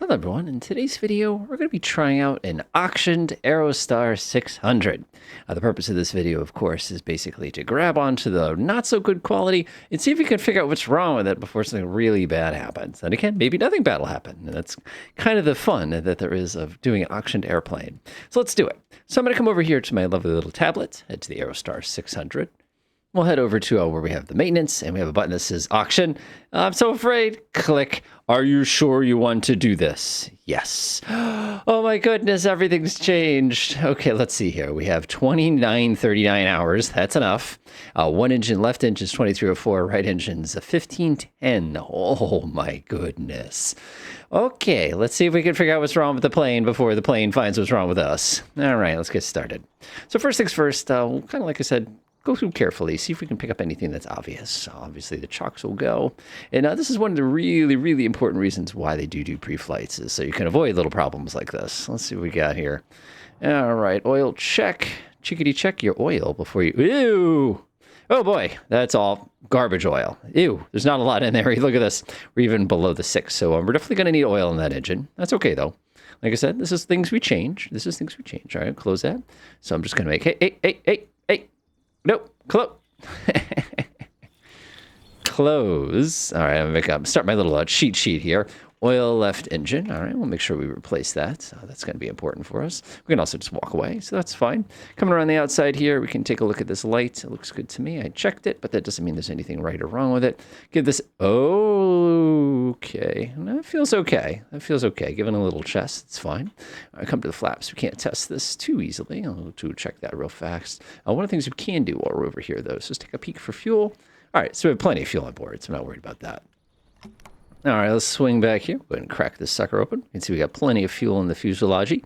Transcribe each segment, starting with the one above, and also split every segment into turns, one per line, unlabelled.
Hello everyone, in today's video we're going to be trying out an Auctioned Aerostar 600. The purpose of this video, of course, is basically to grab onto the not so good quality and see if we can figure out what's wrong with it before something really bad happens. And again, maybe nothing bad will happen. And that's kind of the fun that there is of doing an auctioned airplane. So let's do it. So I'm going to come over here to my lovely little tablet, head to the Aerostar 600. We'll head over to where we have the maintenance, and we have a button that says auction. I'm so afraid. Click. Are you sure you want to do this? Yes. Oh my goodness, everything's changed. Okay, let's see here. We have 2939 hours. That's enough. One engine, left engine's 2304, right engine's 1510. Oh my goodness. Okay, let's see if we can figure out what's wrong with the plane before the plane finds what's wrong with us. All right, let's get started. So first things first, we'll kind of like I said, go through carefully, see if we can pick up anything that's obvious. Obviously, the chocks will go. And this is one of the really, really important reasons why they do pre-flights, is so you can avoid little problems like this. Let's see what we got here. All right, oil check. Chickadee, check your oil before you... Ew! Oh boy, that's all garbage oil. Ew, there's not a lot in there. Look at this. We're even below the 6, so we're definitely going to need oil in that engine. That's okay, though. Like I said, this is things we change. This is things we change. All right, close that. So I'm just going to make... Hey. Nope. Close. All right, I'm going to start my little cheat sheet here. Oil left engine. All right, we'll make sure we replace that. That's going to be important for us. We can also just walk away, so that's fine. Coming around the outside here, we can take a look at this light. It looks good to me. I checked it, but that doesn't mean there's anything right or wrong with it. Give this... Okay. That feels okay. That feels okay. Given a little chest, it's fine. All right, come to the flaps. We can't test this too easily. I'll check that real fast. One of the things we can do while we're over here, though, is just take a peek for fuel. All right, so we have plenty of fuel on board, so I'm not worried about that. All right, let's swing back here. Go ahead and crack this sucker open. You can see we got plenty of fuel in the fuselage.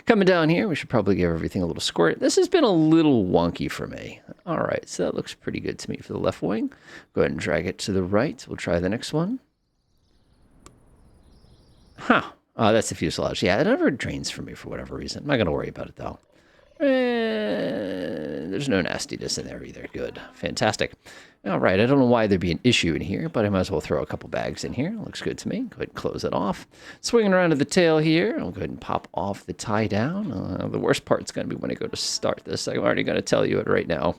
Coming down here, we should probably give everything a little squirt. This has been a little wonky for me. All right, so that looks pretty good to me for the left wing. Go ahead and drag it to the right. We'll try the next one. Huh. Oh, that's the fuselage. Yeah, it never drains for me for whatever reason. I'm not going to worry about it, though. There's no nastiness in there either. Good. Fantastic. All right. I don't know why there'd be an issue in here, but I might as well throw a couple bags in here. Looks good to me. Go ahead and close it off. Swinging around to the tail here. I'll go ahead and pop off the tie down. The worst part's going to be when I go to start this. I'm already going to tell you it right now.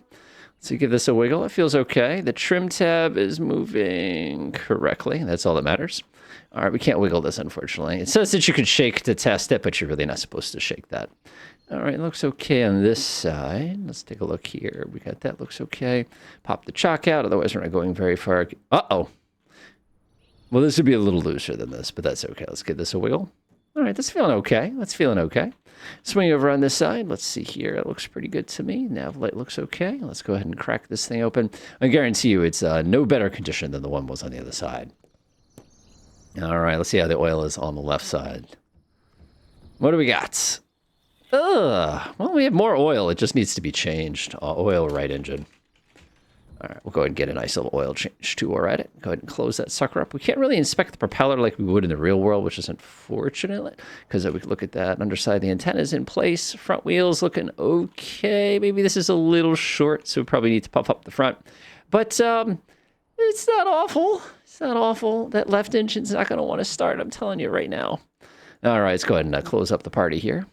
So give this a wiggle. It feels okay. The trim tab is moving correctly. That's all that matters. All right. We can't wiggle this, unfortunately. It says that you can shake to test it, but you're really not supposed to shake that. All right, looks okay on this side. Let's take a look here. We got that, looks okay. Pop the chock out, otherwise we're not going very far. Uh-oh. Well, this would be a little looser than this, but that's okay. Let's give this a wiggle. All right, that's feeling okay. That's feeling okay. Swing over on this side. Let's see here. It looks pretty good to me. Nav light looks okay. Let's go ahead and crack this thing open. I guarantee you it's no better condition than the one was on the other side. All right, let's see how the oil is on the left side. What do we got? Well, we have more oil. It just needs to be changed. Oil right engine. All right, we'll go ahead and get a nice little oil change too. All right, go ahead and close that sucker up. We can't really inspect the propeller like we would in the real world, which is unfortunate, because we could look at that. Underside, the antenna's in place. Front wheels looking okay. Maybe this is a little short, so we probably need to puff up the front. But it's not awful. It's not awful. That left engine's not going to want to start, I'm telling you right now. All right, let's go ahead and close up the party here.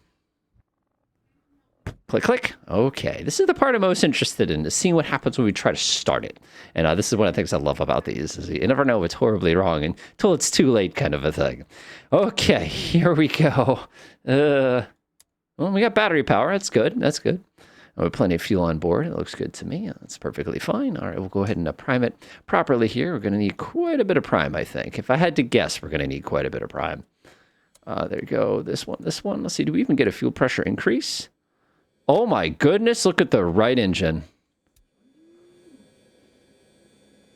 Click, click. Okay, this is the part I'm most interested in, is seeing what happens when we try to start it. And this is one of the things I love about these, is you never know if it's horribly wrong until it's too late, kind of a thing. Okay, here we go. Well, we got battery power. That's good. That's good. We have plenty of fuel on board. It looks good to me. That's perfectly fine. All right, we'll go ahead and prime it properly here. We're going to need quite a bit of prime, I think. If I had to guess, we're going to need quite a bit of prime. There you go. This one. Let's see. Do we even get a fuel pressure increase? Oh my goodness, look at the right engine.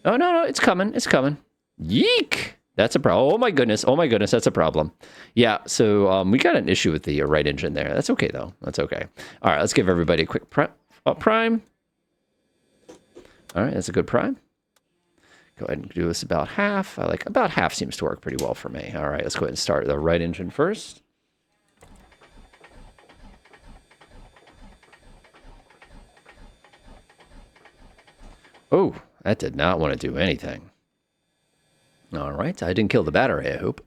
Oh, no, it's coming. It's coming. Yeek! That's a problem. Oh my goodness, that's a problem. Yeah, so we got an issue with the right engine there. That's okay, though. That's okay. All right, let's give everybody a quick prime. All right, that's a good prime. Go ahead and do this about half. About half seems to work pretty well for me. All right, let's go ahead and start the right engine first. Oh, that did not want to do anything. All right, I didn't kill the battery, I hope.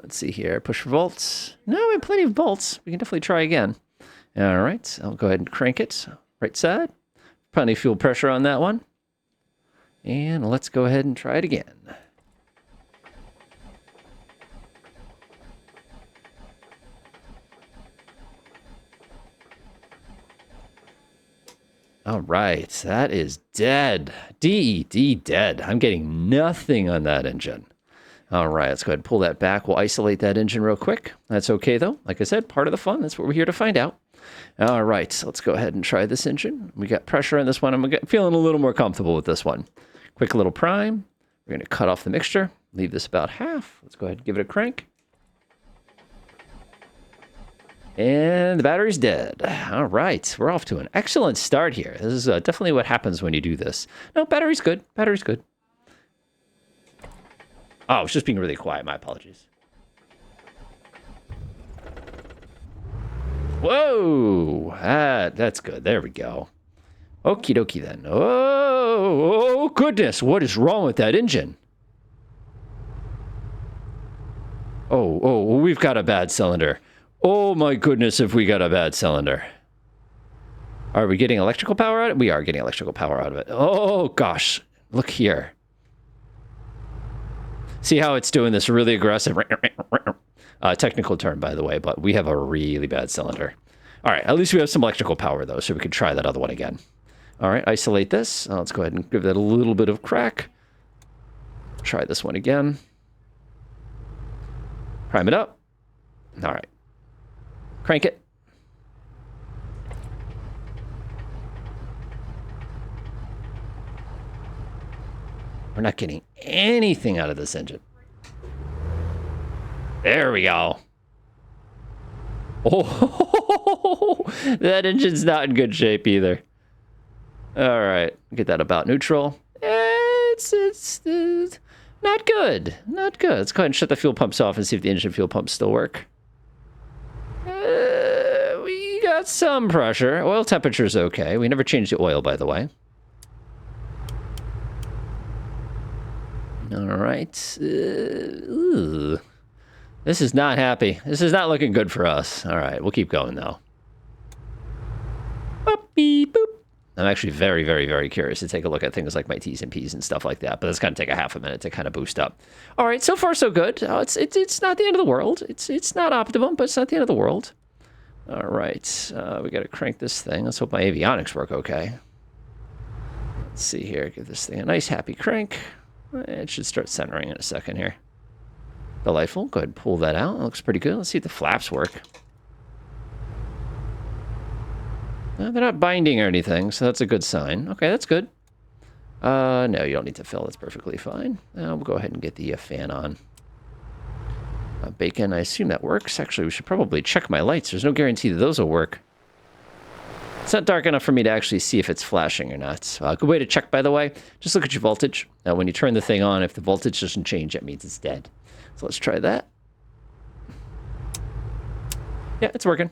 Let's see here. Push for volts. No, we have plenty of volts. We can definitely try again. All right. I'll go ahead and crank it. Right side. Plenty of fuel pressure on that one. And let's go ahead and try it again. All right, that is dead. DED dead. I'm getting nothing on that engine. All right, let's go ahead and pull that back. We'll isolate that engine real quick. That's okay, though. Like I said, part of the fun. That's what we're here to find out. All right, so let's go ahead and try this engine. We got pressure on this one. I'm feeling a little more comfortable with this one. Quick little prime. We're going to cut off the mixture. Leave this about half. Let's go ahead and give it a crank. And the battery's dead. All right, we're off to an excellent start here. This is definitely what happens when you do this. No, battery's good. Battery's good. Oh, I was just being really quiet. My apologies. Whoa, that's good. There we go. Okie dokie then. Oh, goodness. What is wrong with that engine? Oh, we've got a bad cylinder. Oh my goodness, if we got a bad cylinder. Are we getting electrical power out of it? We are getting electrical power out of it. Oh gosh, look here. See how it's doing this really aggressive, technical term by the way, but we have a really bad cylinder. All right, at least we have some electrical power though, so we can try that other one again. All right, isolate this. Let's go ahead and give that a little bit of crack. Try this one again. Prime it up. All right. Crank it. We're not getting anything out of this engine. There we go. Oh, that engine's not in good shape either. All right, get that about neutral. It's not good. Not good. Let's go ahead and shut the fuel pumps off and see if the engine fuel pumps still work. We got some pressure. Oil temperature's okay. We never changed the oil, by the way. All right. This is not happy. This is not looking good for us. All right, we'll keep going, though. Boop, beep, boop. I'm actually very, very, very curious to take a look at things like my T's and P's and stuff like that, but that's going to take a half a minute to kind of boost up. All right, so far so good. It's not the end of the world. It's not optimum, but it's not the end of the world. All right, we got to crank this thing. Let's hope my avionics work okay. Let's see here. Give this thing a nice happy crank. It should start centering in a second here. Delightful. Go ahead and pull that out. It looks pretty good. Let's see if the flaps work. They're not binding or anything, so that's a good sign. Okay, that's good. No, you don't need to fill. That's perfectly fine. We'll go ahead and get the fan on. Bacon, I assume that works. Actually, we should probably check my lights. There's no guarantee that those will work. It's not dark enough for me to actually see if it's flashing or not. Good way to check, by the way. Just look at your voltage. When you turn the thing on, if the voltage doesn't change, that means it's dead. So let's try that. Yeah, it's working.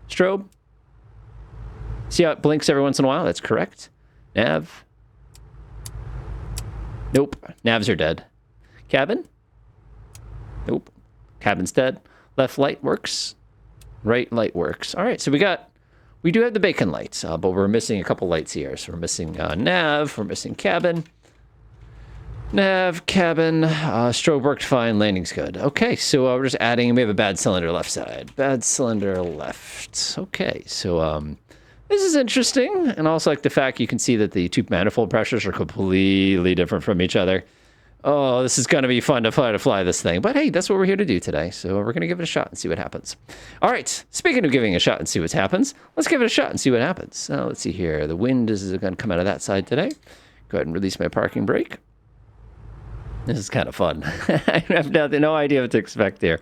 Strobe. See how it blinks every once in a while? That's correct. Nav. Nope. Navs are dead. Cabin. Nope. Cabin's dead. Left light works. Right light works. All right, so we do have the bacon lights, but we're missing a couple lights here. So we're missing nav. We're missing cabin. Nav, cabin, strobe worked fine, landing's good. Okay, so we're just adding, we have a bad cylinder left side. Bad cylinder left. Okay, so this is interesting. And also like the fact you can see that the two manifold pressures are completely different from each other. Oh, this is going to be fun to fly this thing. But hey, that's what we're here to do today. So we're going to give it a shot and see what happens. All right, speaking of giving a shot and see what happens, let's give it a shot and see what happens. Let's see here. The wind is going to come out of that side today. Go ahead and release my parking brake. This is kind of fun. I have no idea what to expect here.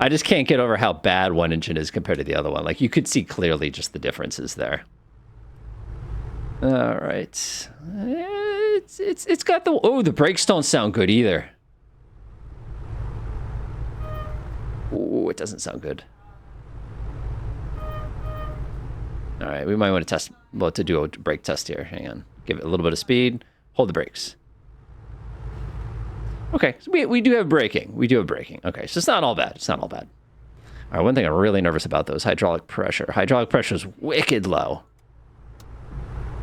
I just can't get over how bad one engine is compared to the other one. Like, you could see clearly just the differences there. All right. It's got the... Oh, the brakes don't sound good either. Oh, it doesn't sound good. All right, we might want to do a brake test here. Hang on. Give it a little bit of speed. Hold the brakes. Okay, so we do have braking. We do have braking. Okay, so it's not all bad. It's not all bad. All right, one thing I'm really nervous about, though, is hydraulic pressure. Hydraulic pressure is wicked low.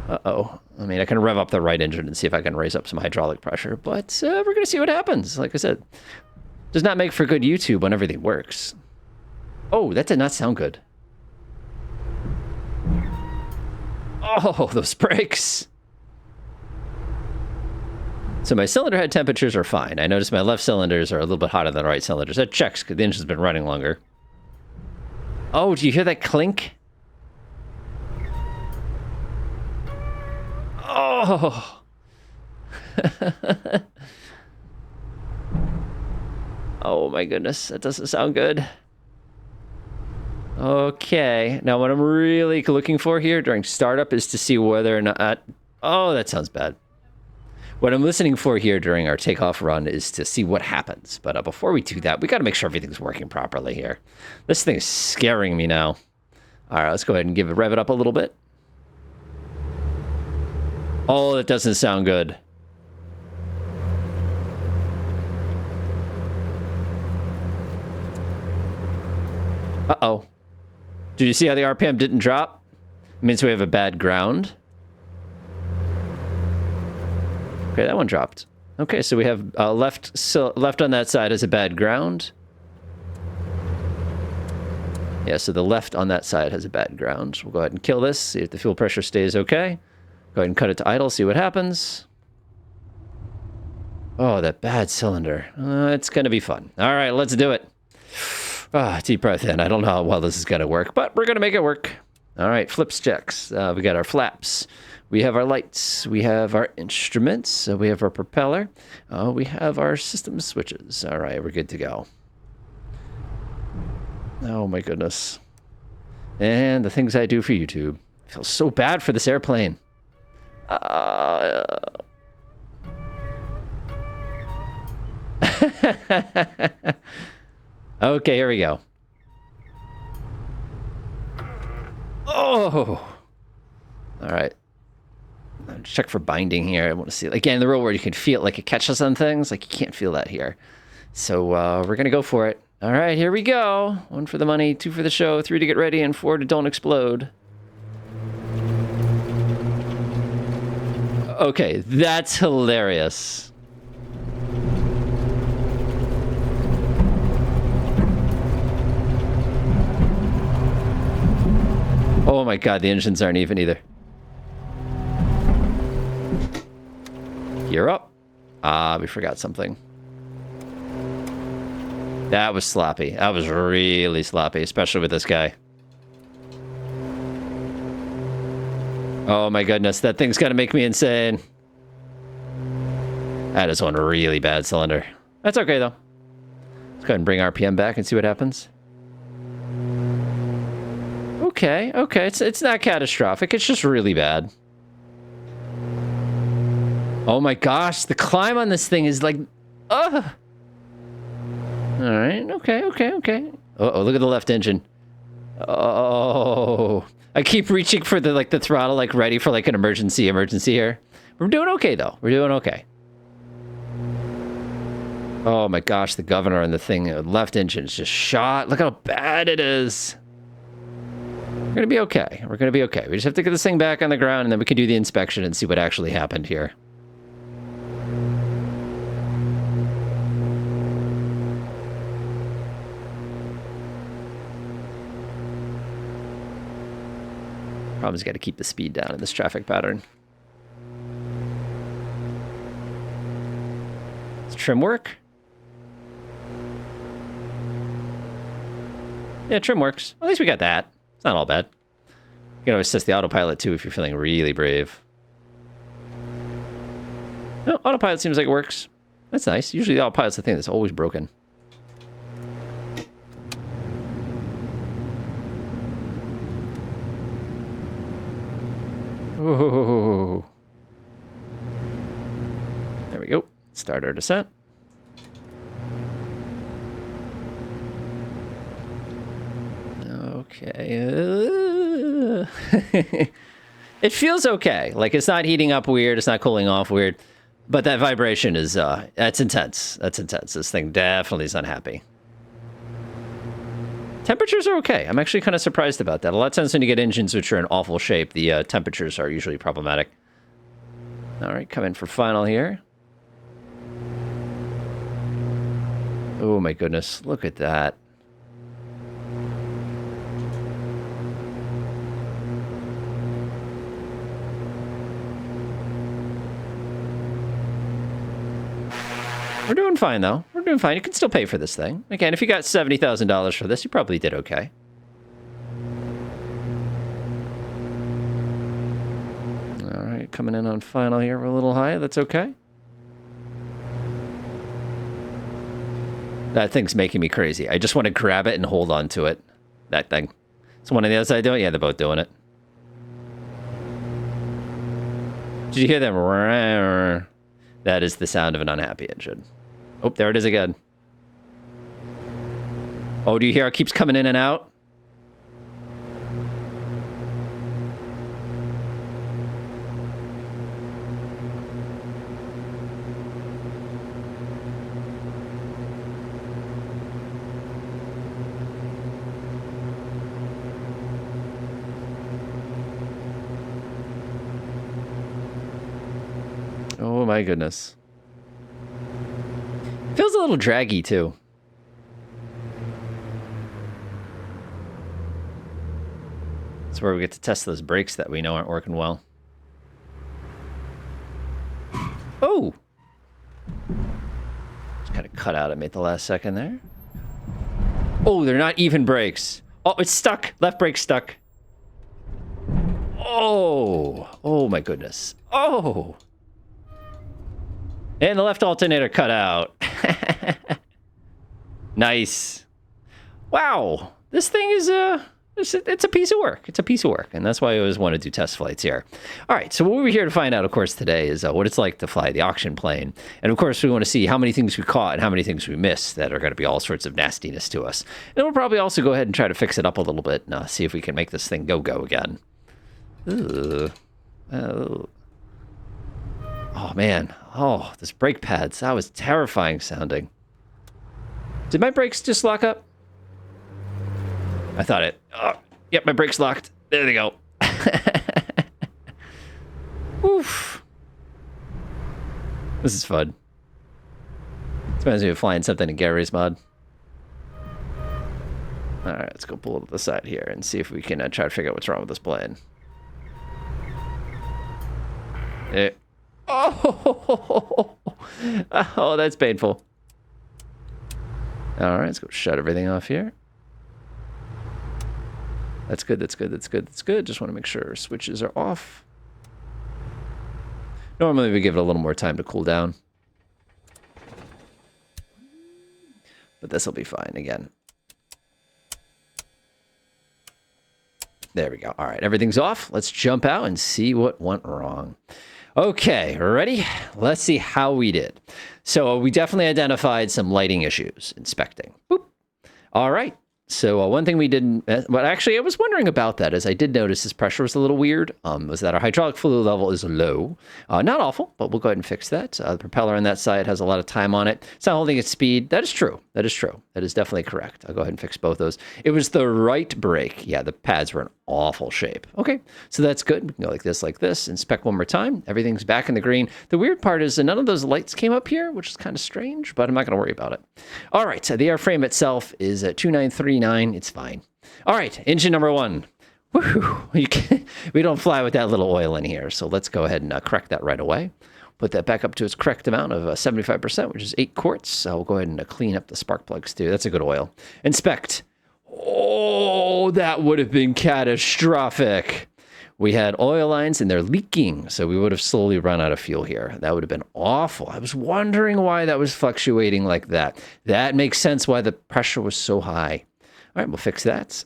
Uh-oh. I mean, I can rev up the right engine and see if I can raise up some hydraulic pressure, but we're going to see what happens. Like I said, does not make for good YouTube when everything works. Oh, that did not sound good. Oh, those brakes. So my cylinder head temperatures are fine. I noticed my left cylinders are a little bit hotter than the right cylinders. That checks because the engine's been running longer. Oh, do you hear that clink? Oh. Oh my goodness, that doesn't sound good. Okay, now what I'm really looking for here during startup is to see whether or not... Oh, that sounds bad. What I'm listening for here during our takeoff run is to see what happens. But before we do that, we got to make sure everything's working properly here. This thing is scaring me now. All right, let's go ahead and rev it up a little bit. Oh, that doesn't sound good. Uh-oh. Did you see how the RPM didn't drop? It means we have a bad ground. Okay, that one dropped. Okay, so we have left on that side is a bad ground. Yeah, so the left on that side has a bad ground. We'll go ahead and kill this, see if the fuel pressure stays okay. Go ahead and cut it to idle, see what happens. Oh, that bad cylinder. It's going to be fun. All right, let's do it. Deep breath in. I don't know how well this is going to work, but we're going to make it work. All right, flips checks. We got our flaps. We have our lights. We have our instruments. We have our propeller. We have our system switches. All right, we're good to go. Oh, my goodness. And the things I do for YouTube. I feel so bad for this airplane. Okay, here we go. Oh! All right. Check for binding here. I want to see, again, in the real world, you can feel it like it catches on things. Like, you can't feel that here. So, we're going to go for it. All right, here we go. 1 for the money, 2 for the show, 3 to get ready, and 4 to don't explode. Okay, that's hilarious. Oh my god, the engines aren't even either. Gear up. We forgot something. That was sloppy. That was really sloppy, especially with this guy. Oh my goodness, that thing's gonna make me insane. That is one really bad cylinder. That's okay though. Let's go ahead and bring RPM back and see what happens. Okay, it's not catastrophic. It's just really bad. Oh my gosh, the climb on this thing is like, ugh. All right, okay. Uh-oh, look at the left engine. Oh, I keep reaching for the throttle, like ready for like an emergency here. We're doing okay though. We're doing okay. Oh my gosh, the governor on the thing, left engine is just shot. Look how bad it is. We're gonna be okay. We're gonna be okay. We just have to get this thing back on the ground, and then we can do the inspection and see what actually happened here. Problem is, got to keep the speed down in this traffic pattern. Does trim work? Yeah, trim works. At least we got that. It's not all bad. You can always test the autopilot too if you're feeling really brave. No, autopilot seems like it works. That's nice. Usually the autopilot's the thing that's always broken. Oh. There we go. Start our descent. Okay. It feels okay. Like, it's not heating up weird. It's not cooling off weird. But that vibration is, that's intense. That's intense. This thing definitely is unhappy. Temperatures are okay. I'm actually kind of surprised about that. A lot of times when you get engines which are in awful shape, the temperatures are usually problematic. All right, come in for final here. Oh my goodness, look at that. We're doing fine, though. We're doing fine. You can still pay for this thing. Again, if you got $70,000 for this, you probably did okay. All right, coming in on final here. We're a little high. That's okay. That thing's making me crazy. I just want to grab it and hold on to it. That thing. So one on the other side doing it? Yeah, they're both doing it. Did you hear them? That is the sound of an unhappy engine. Oh, there it is again. Oh, do you hear it keeps coming in and out? Oh my goodness. Feels a little draggy too. That's where we get to test those brakes that we know aren't working well. Oh! Just kind of cut out at me at the last second there. Oh, they're not even brakes. Oh, it's stuck. Left brake stuck. Oh! Oh my goodness. Oh! And the left alternator cut out. Nice. Wow. This thing is it's a piece of work. It's a piece of work. And that's why I always want to do test flights here. All right. So what we're here to find out, of course, today is what it's like to fly the auction plane. And of course, we want to see how many things we caught and how many things we missed that are going to be all sorts of nastiness to us. And we'll probably also go ahead and try to fix it up a little bit and see if we can make this thing go again. Ugh. Oh. Oh, man. Oh, this brake pads. That was terrifying sounding. Did my brakes just lock up? I thought it. Oh, yep, my brakes locked. There they go. Oof. This is fun. This reminds me of flying something in Gary's mod. All right, let's go pull it to the side here and see if we can try to figure out what's wrong with this plane. Oh, oh, that's painful. All right, let's go shut everything off here. That's good, that's good, that's good, that's good. Just want to make sure switches are off. Normally we give it a little more time to cool down. But this will be fine again. There we go. All right, everything's off. Let's jump out and see what went wrong. Okay, ready? Let's see how we did. So we definitely identified some lighting issues inspecting. Boop. All right. So one thing we didn't, but actually I was wondering about that as I did notice this pressure was a little weird, was that our hydraulic fluid level is low. Not awful, but we'll go ahead and fix that. The propeller on that side has a lot of time on it. It's not holding its speed. That is true. That is true. That is definitely correct. I'll go ahead and fix both those. It was the right brake. Yeah, the pads were in awful shape. Okay, so that's good. We can go like this, inspect one more time. Everything's back in the green. The weird part is that none of those lights came up here, which is kind of strange, but I'm not going to worry about it. All right, so the airframe itself is at 2939. It's fine. All right, engine number one. Woohoo! We don't fly with that little oil in here, so let's go ahead and correct that right away. Put that back up to its correct amount of 75%, which is 8 quarts. So we'll go ahead and clean up the spark plugs too. That's a good oil. Inspect. Oh, that would have been catastrophic. We had oil lines and they're leaking, so we would have slowly run out of fuel here. That would have been awful. I was wondering why that was fluctuating like that. That makes sense why the pressure was so high. All right, we'll fix that.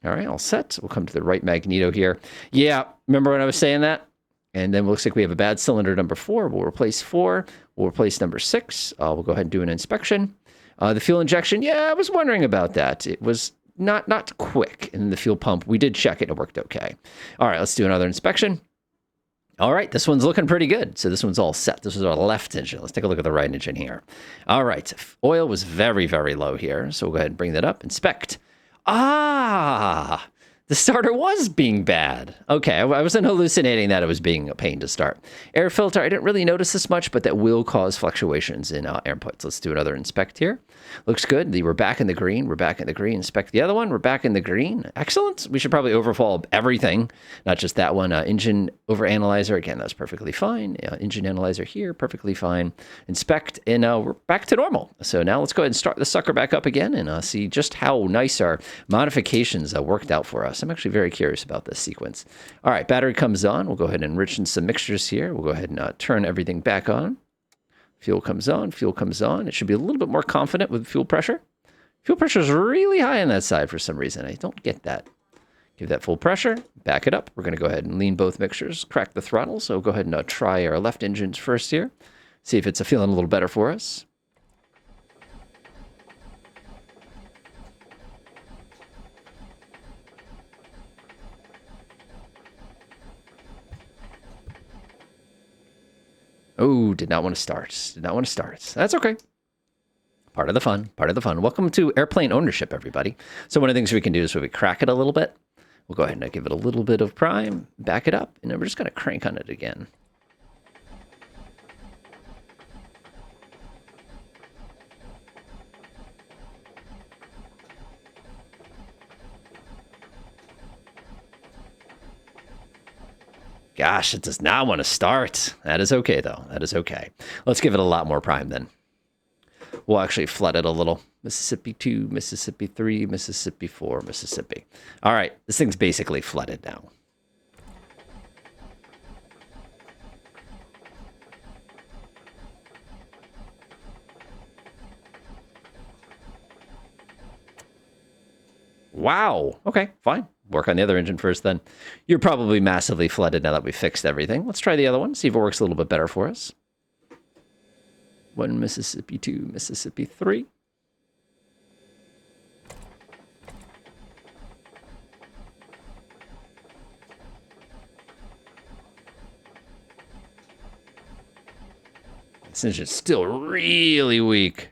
All right, all set. We'll come to the right magneto here. Yeah, remember when I was saying that? And then it looks like we have a bad cylinder number 4. We'll replace 4. We'll replace number 6. We'll go ahead and do an inspection. The fuel injection, yeah, I was wondering about that. It was not quick in the fuel pump. We did check it. It worked okay. All right, let's do another inspection. All right, this one's looking pretty good. So this one's all set. This is our left engine. Let's take a look at the right engine here. All right, oil was very, very low here. So we'll go ahead and bring that up. Inspect. Ah, the starter was being bad. Okay, I wasn't hallucinating that it was being a pain to start. Air filter, I didn't really notice this much, but that will cause fluctuations in air inputs. Let's do another inspect here. Looks good. We're back in the green. We're back in the green. Inspect the other one. We're back in the green. Excellent. We should probably overhaul everything, not just that one. Engine over analyzer. Again, that's perfectly fine. Engine analyzer here, perfectly fine. Inspect, and we're back to normal. So now let's go ahead and start the sucker back up again and see just how nice our modifications worked out for us. I'm actually very curious about this sequence. All right, battery comes on. We'll go ahead and enrich in some mixtures here. We'll go ahead and turn everything back on. Fuel comes on, fuel comes on. It should be a little bit more confident with fuel pressure. Fuel pressure is really high on that side for some reason. I don't get that. Give that full pressure, back it up. We're going to go ahead and lean both mixtures, crack the throttle. So go ahead and try our left engines first here. See if it's feeling a little better for us. Oh, did not want to start. Did not want to start. That's okay. Part of the fun. Part of the fun. Welcome to airplane ownership, everybody. So one of the things we can do is we crack it a little bit. We'll go ahead and give it a little bit of prime, back it up, and then we're just going to crank on it again. Gosh, it does not want to start. That is okay, though. That is okay. Let's give it a lot more prime, then. We'll actually flood it a little. Mississippi 2, Mississippi 3, Mississippi 4, Mississippi. All right, this thing's basically flooded now. Wow. Okay, fine. Work on the other engine first then. You're probably massively flooded now that we fixed everything. Let's try the other one, see if it works a little bit better for us. 1 Mississippi 2, Mississippi 3. This engine's still really weak.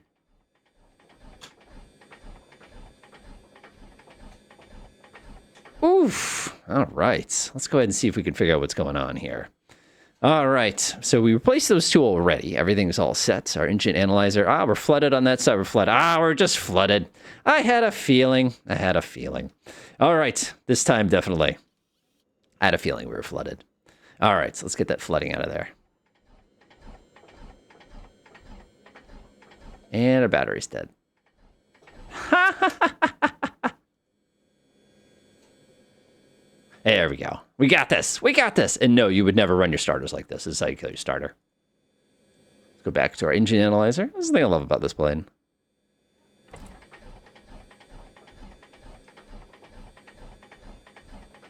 Oof. All right. Let's go ahead and see if we can figure out what's going on here. All right. So we replaced those two already. Everything's all set. Our engine analyzer. We're flooded on that side. We're flooded. We're just flooded. I had a feeling. I had a feeling. All right. This time, definitely. I had a feeling we were flooded. All right. So let's get that flooding out of there. And our battery's dead. There we go. We got this. We got this. And no, you would never run your starters like this. This is how you kill your starter. Let's go back to our engine analyzer. This is the thing I love about this plane.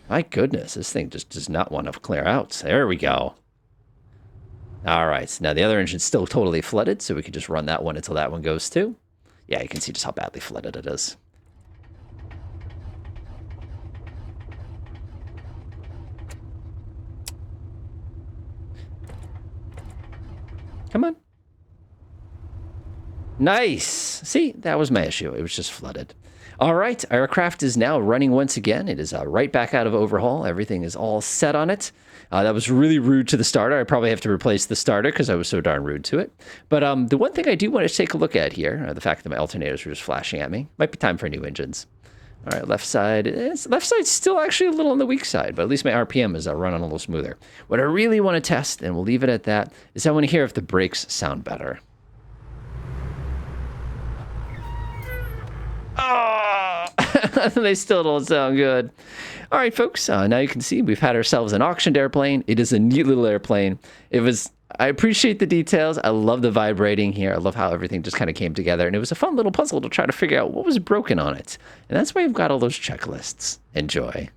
My goodness, this thing just does not want to clear out. There we go. All right. Now the other engine's still totally flooded, so we can just run that one until that one goes too. Yeah, you can see just how badly flooded it is. Come on. Nice. See, that was my issue. It was just flooded. All right, our aircraft is now running once again. It is right back out of overhaul. Everything is all set on it. That was really rude to the starter. I probably have to replace the starter because I was so darn rude to it. But the one thing I do want to take a look at here, the fact that my alternators were just flashing at me, might be time for new engines. All right, left side. Left side's still actually a little on the weak side, but at least my RPM is running a little smoother. What I really want to test, and we'll leave it at that, is I want to hear if the brakes sound better. Oh, they still don't sound good. All right, folks. Now you can see we've had ourselves an auctioned airplane. It is a neat little airplane. I appreciate the details. I love the vibrating here. I love how everything just kind of came together. And it was a fun little puzzle to try to figure out what was broken on it. And that's why you've got all those checklists. Enjoy.